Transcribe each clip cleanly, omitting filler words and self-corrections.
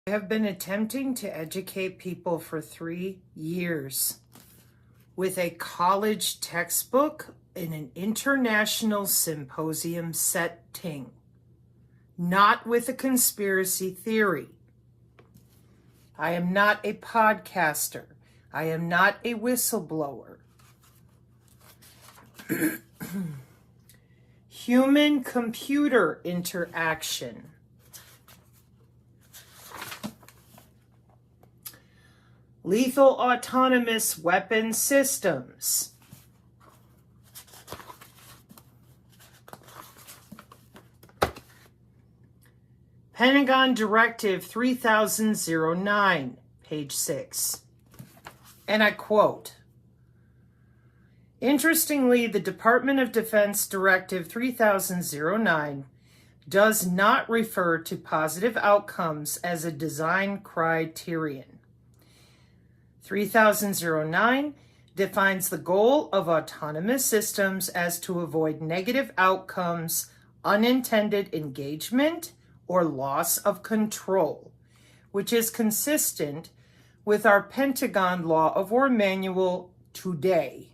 I have been attempting to educate people for 3 years with a college textbook in an international symposium setting, not with a conspiracy theory. I am not a podcaster. I am not a whistleblower. Human-computer interaction. Lethal autonomous weapon systems. Pentagon Directive 3009, page 6. And I quote, "Interestingly, the Department of Defense Directive 3009 does not refer to positive outcomes as a design criterion. 3009 defines the goal of autonomous systems as to avoid negative outcomes, unintended engagement, or loss of control, which is consistent with our Pentagon Law of War Manual today.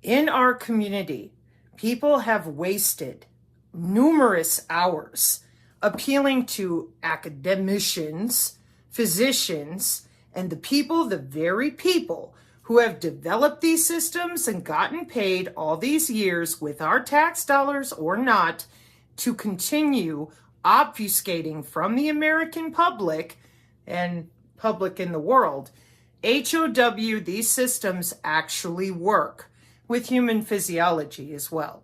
In our community, people have wasted numerous hours appealing to academicians, physicians, and the very people who have developed these systems and gotten paid all these years with our tax dollars or not to continue obfuscating from the American public and public in the world. HOW, these systems actually work with human physiology as well.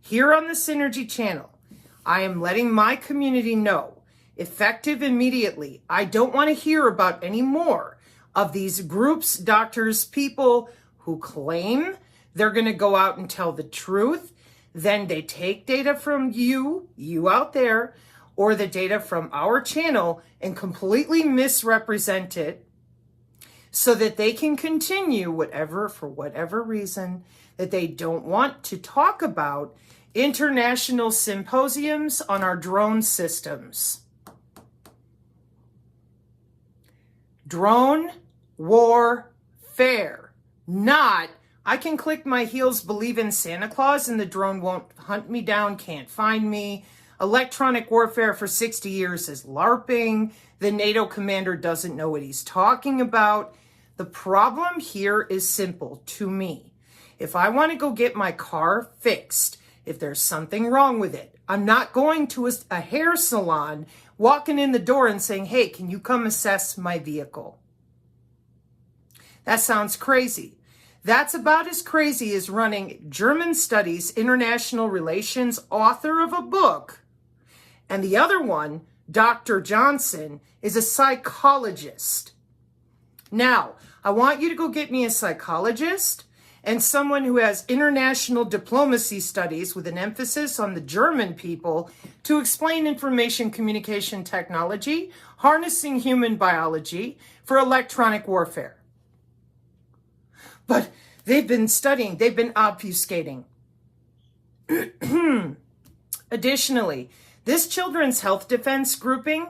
Here on the Synergy channel, I am letting my community know, effective immediately. I don't want to hear about any more of these groups, doctors, people who claim they're going to go out and tell the truth. Then they take data from you out there, or the data from our channel and completely misrepresent it so that they can continue for whatever reason that they don't want to talk about international symposiums on our drone systems. Drone warfare, not I can click my heels, believe in Santa Claus, and the drone won't hunt me down, can't find me. Electronic warfare for 60 years is LARPing. The NATO commander doesn't know what he's talking about. The problem here is simple to me. If I want to go get my car fixed, if there's something wrong with it, I'm not going to a hair salon, walking in the door and saying, "Hey, can you come assess my vehicle?" That sounds crazy. That's about as crazy as running German studies, international relations, author of a book. And the other one, Dr. Johnson, is a psychologist. Now, I want you to go get me a psychologist and someone who has international diplomacy studies with an emphasis on the German people to explain information communication technology, harnessing human biology for electronic warfare. But they've been studying, they've been obfuscating. Additionally, this children's health defense grouping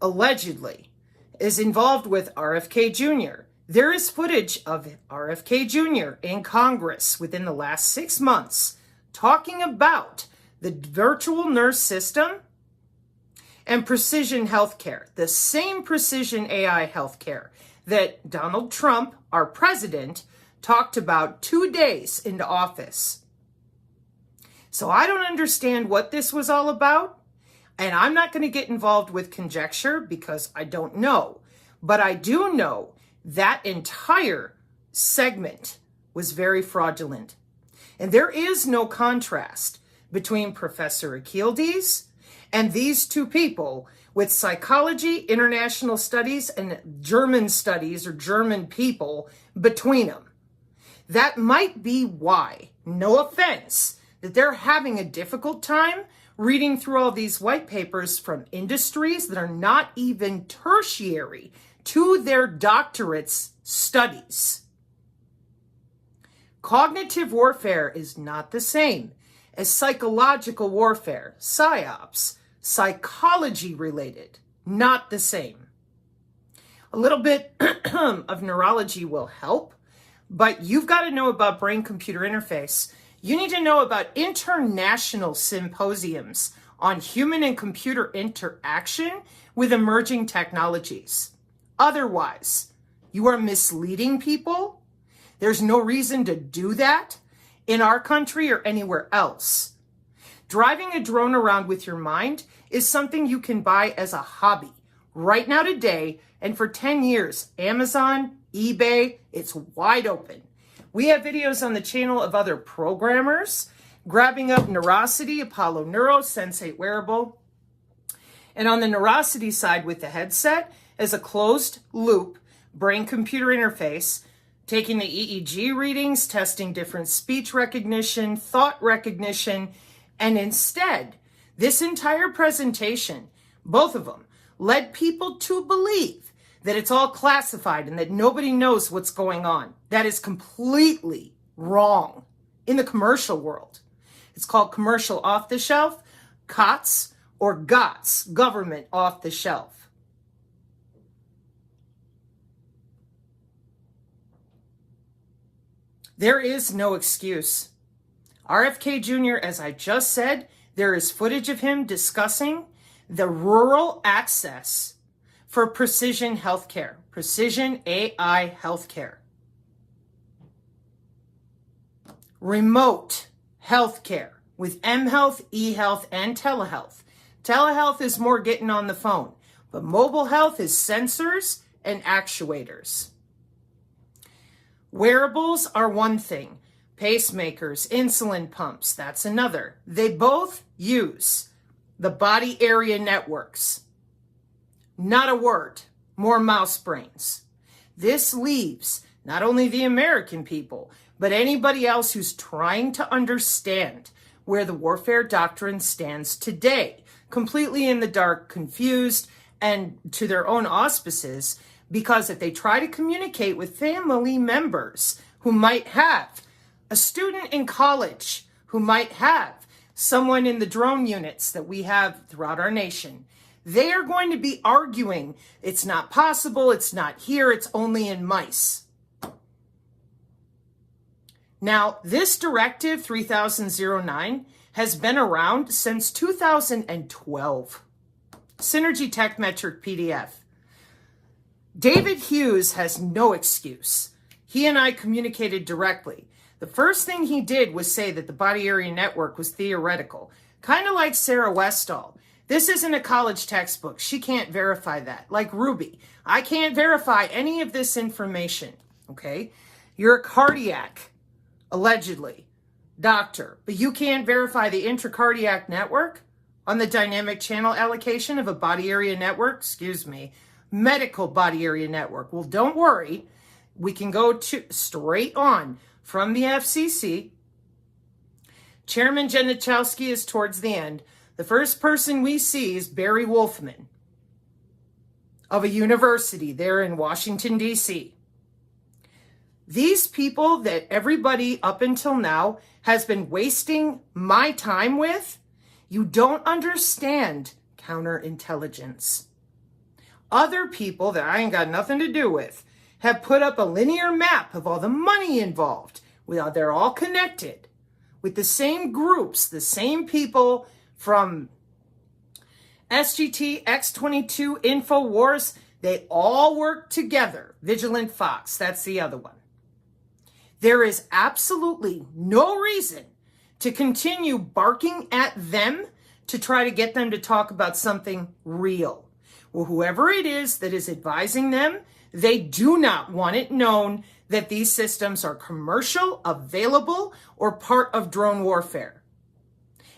allegedly is involved with RFK Jr. There is footage of RFK Jr. in Congress within the last 6 months talking about the virtual nurse system and precision healthcare, the same precision AI healthcare that Donald Trump, our president, talked about 2 days into office. So I don't understand what this was all about, and I'm not going to get involved with conjecture because I don't know. But I do know that entire segment was very fraudulent. And there is no contrast between Professor Achildes and these two people with psychology, international studies, and German studies or German people between them. That might be why, no offense, that they're having a difficult time reading through all these white papers from industries that are not even tertiary to their doctorate's studies. Cognitive warfare is not the same as psychological warfare, PSYOPs, psychology related, not the same. A little bit of neurology will help, but you've got to know about brain-computer interface. You need to know about international symposiums on human and computer interaction with emerging technologies. Otherwise, you are misleading people. There's no reason to do that in our country or anywhere else. Driving a drone around with your mind is something you can buy as a hobby right now today, and for 10 years, Amazon, eBay, it's wide open. We have videos on the channel of other programmers grabbing up Neurosity, Apollo Neuro, Sensate Wearable. And on the Neurosity side with the headset is a closed loop brain-computer interface, taking the EEG readings, testing different speech recognition, thought recognition, and instead, this entire presentation, both of them, led people to believe that it's all classified and that nobody knows what's going on. That is completely wrong in the commercial world. It's called commercial off the shelf, COTS, or GOTS, government off the shelf. There is no excuse. RFK Jr., as I just said, there is footage of him discussing the rural access for precision healthcare, precision AI healthcare, remote healthcare with mHealth, eHealth, and telehealth. Telehealth is more getting on the phone, but mobile health is sensors and actuators. Wearables are one thing. Pacemakers, insulin pumps, that's another. They both use the body area networks. Not a word, more mouse brains. This leaves not only the American people, but anybody else who's trying to understand where the warfare doctrine stands today, completely in the dark, confused, and to their own auspices, because if they try to communicate with family members who might have a student in college, who might have someone in the drone units that we have throughout our nation, they are going to be arguing it's not possible, it's not here, it's only in mice. Now, this directive 3009 has been around since 2012. Synergy Tech Metric PDF. David Hughes has no excuse. He and I communicated directly. The first thing he did was say that the body area network was theoretical, kind of like Sarah Westall. This isn't a college textbook. She can't verify that. Like Ruby, I can't verify any of this information, okay? You're a cardiac, allegedly, doctor, but you can't verify the intracardiac network on the dynamic channel allocation of a body area network, medical body area network. Well, don't worry. We can go to straight on from the FCC. Chairman Janichowski is towards the end. The first person we see is Barry Wolfman of a university there in Washington, D.C. These people that everybody up until now has been wasting my time with, you don't understand counterintelligence. Other people that I ain't got nothing to do with have put up a linear map of all the money involved. Well, they're all connected with the same groups, the same people from SGT, X22, InfoWars. They all work together. Vigilant Fox, that's the other one. There is absolutely no reason to continue barking at them to try to get them to talk about something real. Well, whoever it is that is advising them, they do not want it known that these systems are commercial, available, or part of drone warfare.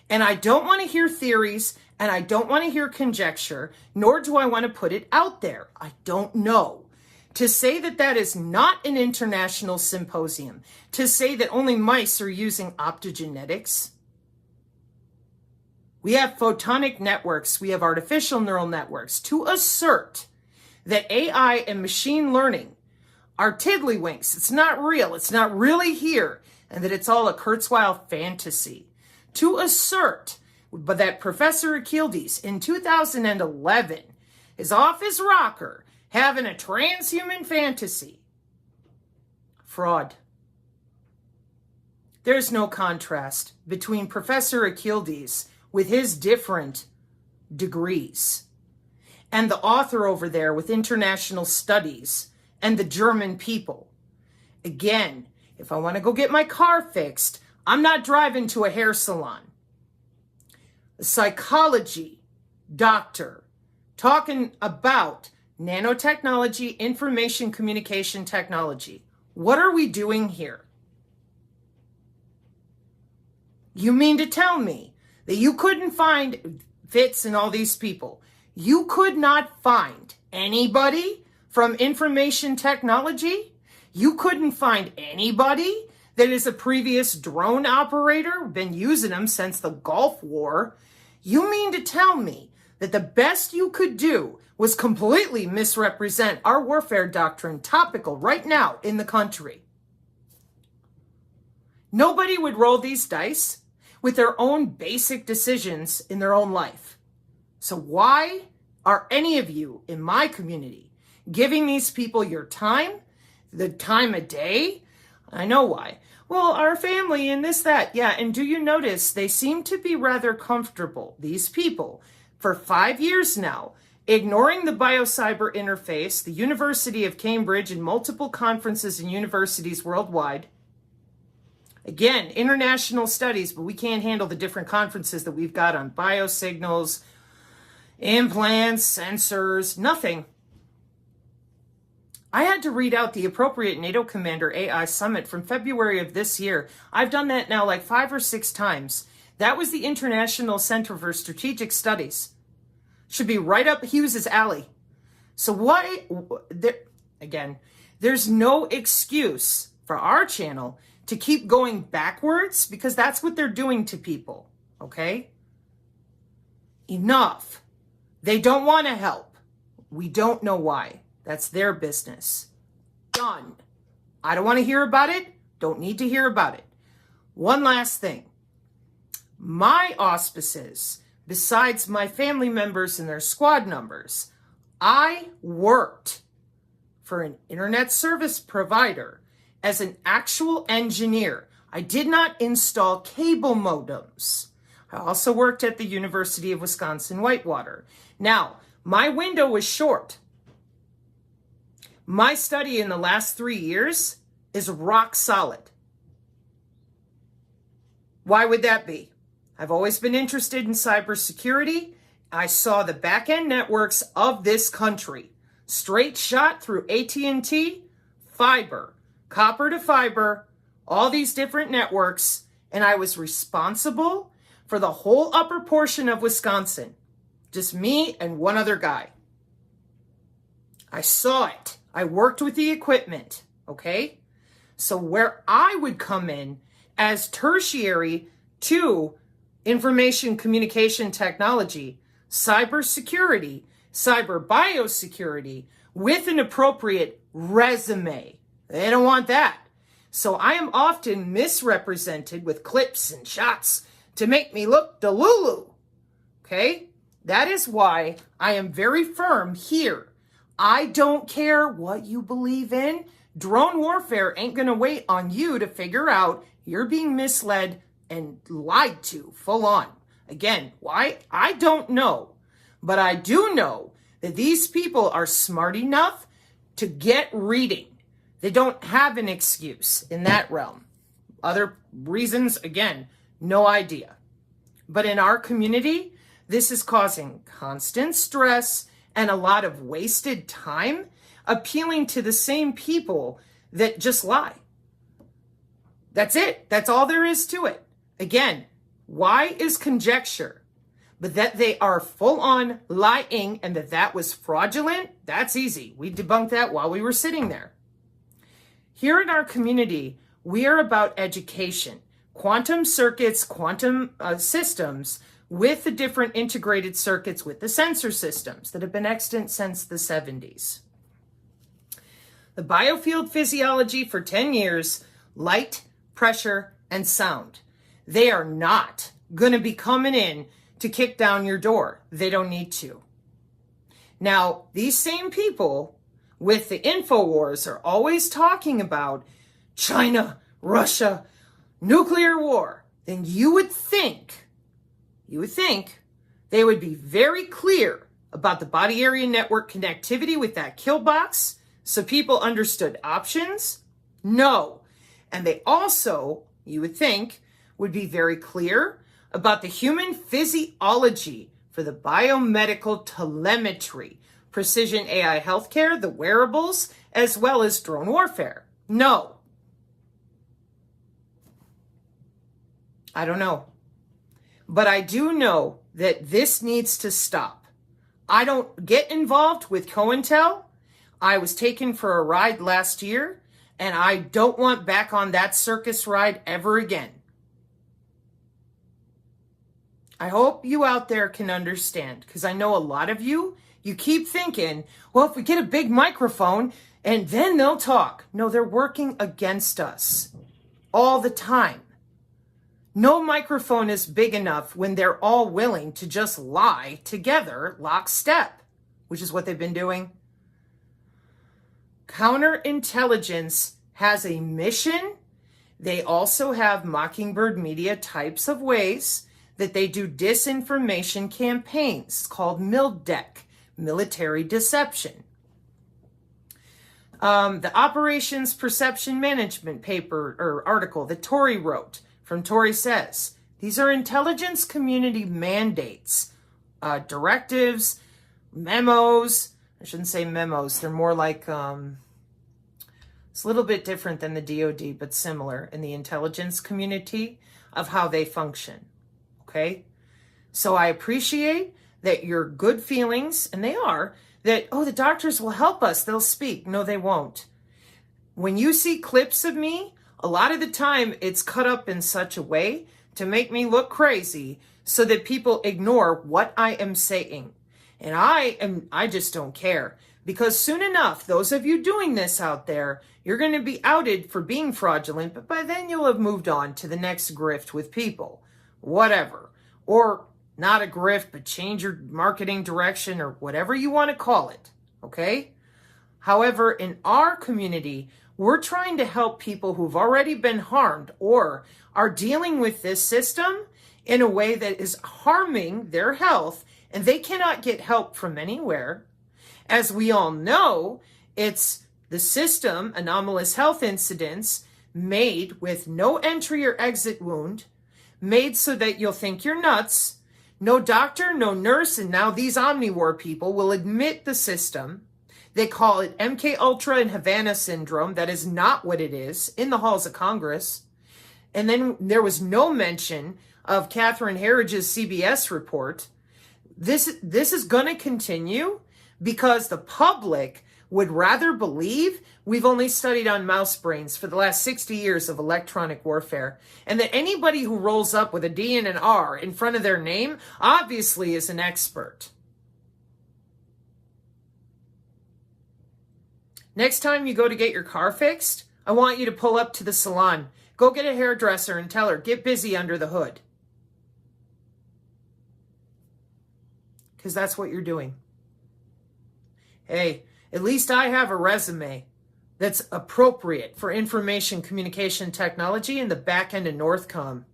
And I don't want to hear theories, and I don't want to hear conjecture, nor do I want to put it out there. I don't know. To say that that is not an international symposium, to say that only mice are using optogenetics. We have photonic networks, we have artificial neural networks, to assert that AI and machine learning are tiddlywinks. It's not real. It's not really here. And that it's all a Kurzweil fantasy. To assert but that Professor Achilles in 2011 is off his rocker having a transhuman fantasy. Fraud. There's no contrast between Professor Achilles with his different degrees and the author over there with international studies and the German people. Again, if I want to go get my car fixed, I'm not driving to a hair salon. A psychology doctor talking about nanotechnology, information communication technology. What are we doing here? You mean to tell me that you couldn't find Fitz and all these people? You could not find anybody from information technology? You couldn't find anybody that is a previous drone operator, been using them since the Gulf War? You mean to tell me that the best you could do was completely misrepresent our warfare doctrine, topical right now in the country? Nobody would roll these dice with their own basic decisions in their own life. So why are any of you in my community giving these people your time, the time of day? I know why. Well, our family and this, that. Yeah, and do you notice they seem to be rather comfortable, these people, for 5 years now, ignoring the biocyber interface, the University of Cambridge, and multiple conferences and universities worldwide. Again, international studies, but we can't handle the different conferences that we've got on biosignals, implants, sensors, nothing. I had to read out the appropriate NATO Commander AI Summit from February of this year. I've done that now like 5 or 6 times. That was the International Center for Strategic Studies. Should be right up Hughes's alley. So why, again, there's no excuse for our channel to keep going backwards, because that's what they're doing to people, okay? Enough. They don't want to help. We don't know why. That's their business. Done. I don't want to hear about it. Don't need to hear about it. One last thing. My auspices, besides my family members and their squad numbers, I worked for an internet service provider as an actual engineer. I did not install cable modems. I also worked at the University of Wisconsin-Whitewater. Now, my window was short. My study in the last 3 years is rock solid. Why would that be? I've always been interested in cybersecurity. I saw the back-end networks of this country. Straight shot through AT&T, fiber, copper to fiber, all these different networks, and I was responsible for the whole upper portion of Wisconsin. Just me and one other guy. I saw it. I worked with the equipment, okay? So where I would come in as tertiary to information communication technology, cybersecurity, cyber biosecurity, with an appropriate resume. They don't want that. So I am often misrepresented with clips and shots to make me look delulu. Okay? That is why I am very firm here. I don't care what you believe in. Drone warfare ain't going to wait on you to figure out you're being misled and lied to full on. Again, why? I don't know. But I do know that these people are smart enough to get reading. They don't have an excuse in that realm. Other reasons, again, no idea. But in our community, this is causing constant stress and a lot of wasted time appealing to the same people that just lie. That's it. That's all there is to it. Again, why is conjecture? But that they are full on lying and that was fraudulent, that's easy. We debunked that while we were sitting there. Here in our community, we are about education, quantum circuits, quantum systems with the different integrated circuits with the sensor systems that have been extant since the 70s. The biofield physiology for 10 years, light, pressure, and sound. They are not going to be coming in to kick down your door. They don't need to. Now, these same people with the InfoWars are always talking about China, Russia, nuclear war. Then you would think they would be very clear about the body area network connectivity with that kill box so people understood options. No. And they also, you would think, would be very clear about the human physiology for the biomedical telemetry, precision AI healthcare, the wearables, as well as drone warfare. No. I don't know. But I do know that this needs to stop. I don't get involved with COINTEL. I was taken for a ride last year, and I don't want back on that circus ride ever again. I hope you out there can understand, because I know a lot of you keep thinking, well, if we get a big microphone and then they'll talk. No, they're working against us all the time. No microphone is big enough when they're all willing to just lie together, lockstep, which is what they've been doing. Counterintelligence has a mission. They also have Mockingbird Media types of ways that they do disinformation campaigns. It's called MILDEC, military deception. The Operations Perception Management paper or article that Tori wrote from Tori Says, these are intelligence community mandates, directives, memos. I shouldn't say memos. They're more like, it's a little bit different than the DoD, but similar in the intelligence community of how they function. Okay? So I appreciate that your good feelings, and they are, that, oh, the doctors will help us. They'll speak. No, they won't. When you see clips of me, a lot of the time it's cut up in such a way to make me look crazy so that people ignore what I am saying. And I just don't care, because soon enough, those of you doing this out there, you're going to be outed for being fraudulent, but by then you'll have moved on to the next grift with people, whatever, or not a grift, but change your marketing direction or whatever you want to call it. Okay. However, in our community, we're trying to help people who've already been harmed or are dealing with this system in a way that is harming their health, and they cannot get help from anywhere. As we all know, it's the system, anomalous health incidents, made with no entry or exit wound, made so that you'll think you're nuts. No doctor, no nurse, and now these Omnivore people will admit the system. They call it MK Ultra and Havana syndrome. That is not what it is in the halls of Congress. And then there was no mention of Catherine Herridge's CBS report. This is going to continue because the public would rather believe we've only studied on mouse brains for the last 60 years of electronic warfare, and that anybody who rolls up with a D and an R in front of their name obviously is an expert. Next time you go to get your car fixed, I want you to pull up to the salon. Go get a hairdresser and tell her, get busy under the hood. Because that's what you're doing. Hey, at least I have a resume that's appropriate for information communication technology in the back end of Northcom.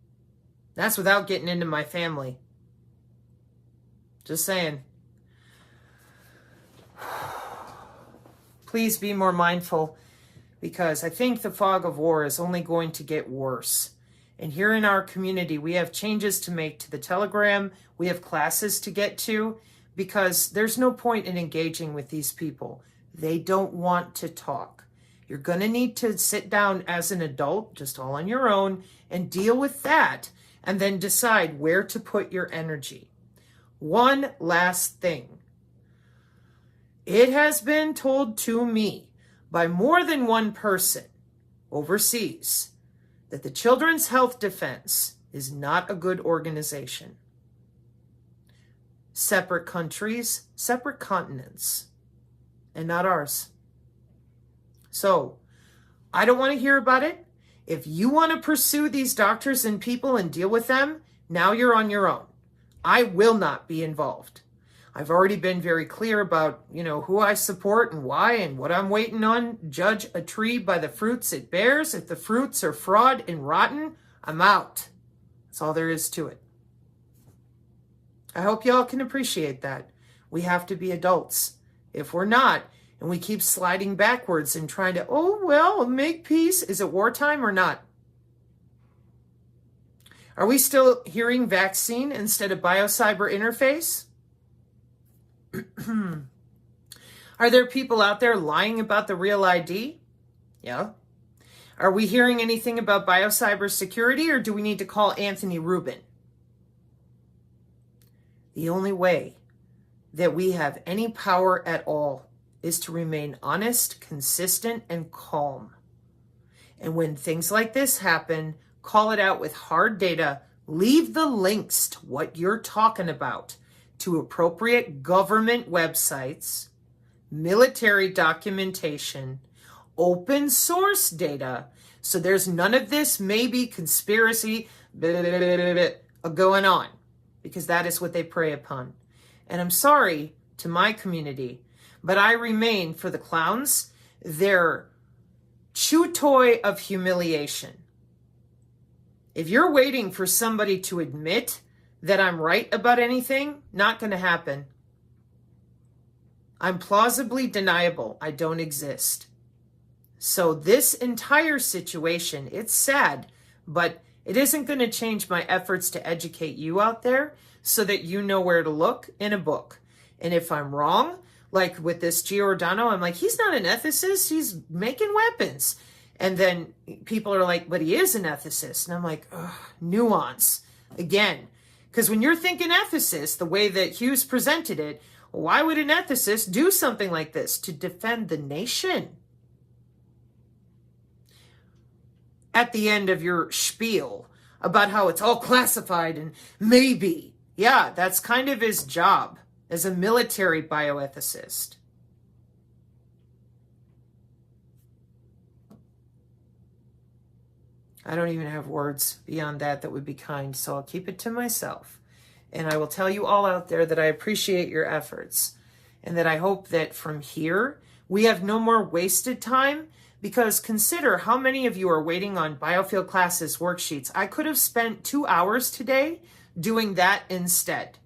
That's without getting into my family. Just saying. Please be more mindful, because I think the fog of war is only going to get worse. And here in our community, we have changes to make to the Telegram. We have classes to get to, because there's no point in engaging with these people. They don't want to talk. You're going to need to sit down as an adult, just all on your own, and deal with that, and then decide where to put your energy. One last thing. It has been told to me by more than one person overseas that the Children's Health Defense is not a good organization. Separate countries, separate continents, and not ours. So, I don't want to hear about it. If you want to pursue these doctors and people and deal with them, now you're on your own. I will not be involved. I've already been very clear about, who I support and why and what I'm waiting on. Judge a tree by the fruits it bears. If the fruits are fraud and rotten, I'm out. That's all there is to it. I hope y'all can appreciate that. We have to be adults. If we're not, and we keep sliding backwards and trying to, make peace. Is it wartime or not? Are we still hearing vaccine instead of biocyber interface? Are there people out there lying about the real ID? Yeah. Are we hearing anything about biocyber security, or do we need to call Anthony Rubin? The only way that we have any power at all is to remain honest, consistent, and calm. And when things like this happen, call it out with hard data. Leave the links to what you're talking about to appropriate government websites, military documentation, open source data. So there's none of this maybe conspiracy going on, because that is what they prey upon. And I'm sorry to my community, but I remain for the clowns their chew toy of humiliation. If you're waiting for somebody to admit that I'm right about anything, not going to happen. I'm plausibly deniable. I don't exist. So this entire situation, it's sad, but it isn't going to change my efforts to educate you out there so that you know where to look in a book. And if I'm wrong, like with this Giordano, I'm like, he's not an ethicist, he's making weapons. And then people are like, but he is an ethicist. And I'm like, nuance. Again, because when you're thinking ethicist, the way that Hughes presented it, why would an ethicist do something like this? To defend the nation. At the end of your spiel about how it's all classified and maybe, yeah, that's kind of his job as a military bioethicist. I don't even have words beyond that would be kind, so I'll keep it to myself. And I will tell you all out there that I appreciate your efforts and that I hope that from here we have no more wasted time, because consider how many of you are waiting on biofield classes worksheets. I could have spent 2 hours today doing that instead.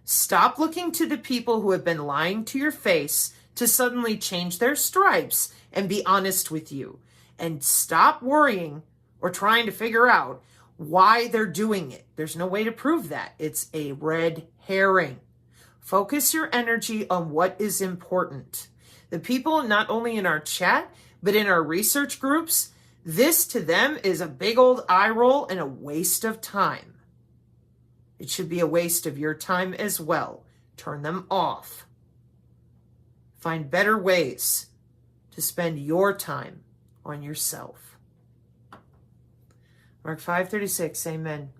Stop looking to the people who have been lying to your face to suddenly change their stripes and be honest with you. And stop worrying or trying to figure out why they're doing it. There's no way to prove that. It's a red herring. Focus your energy on what is important. The people not only in our chat, but in our research groups, this to them is a big old eye roll and a waste of time. It should be a waste of your time as well. Turn them off. Find better ways to spend your time on yourself. Mark 5:36, amen.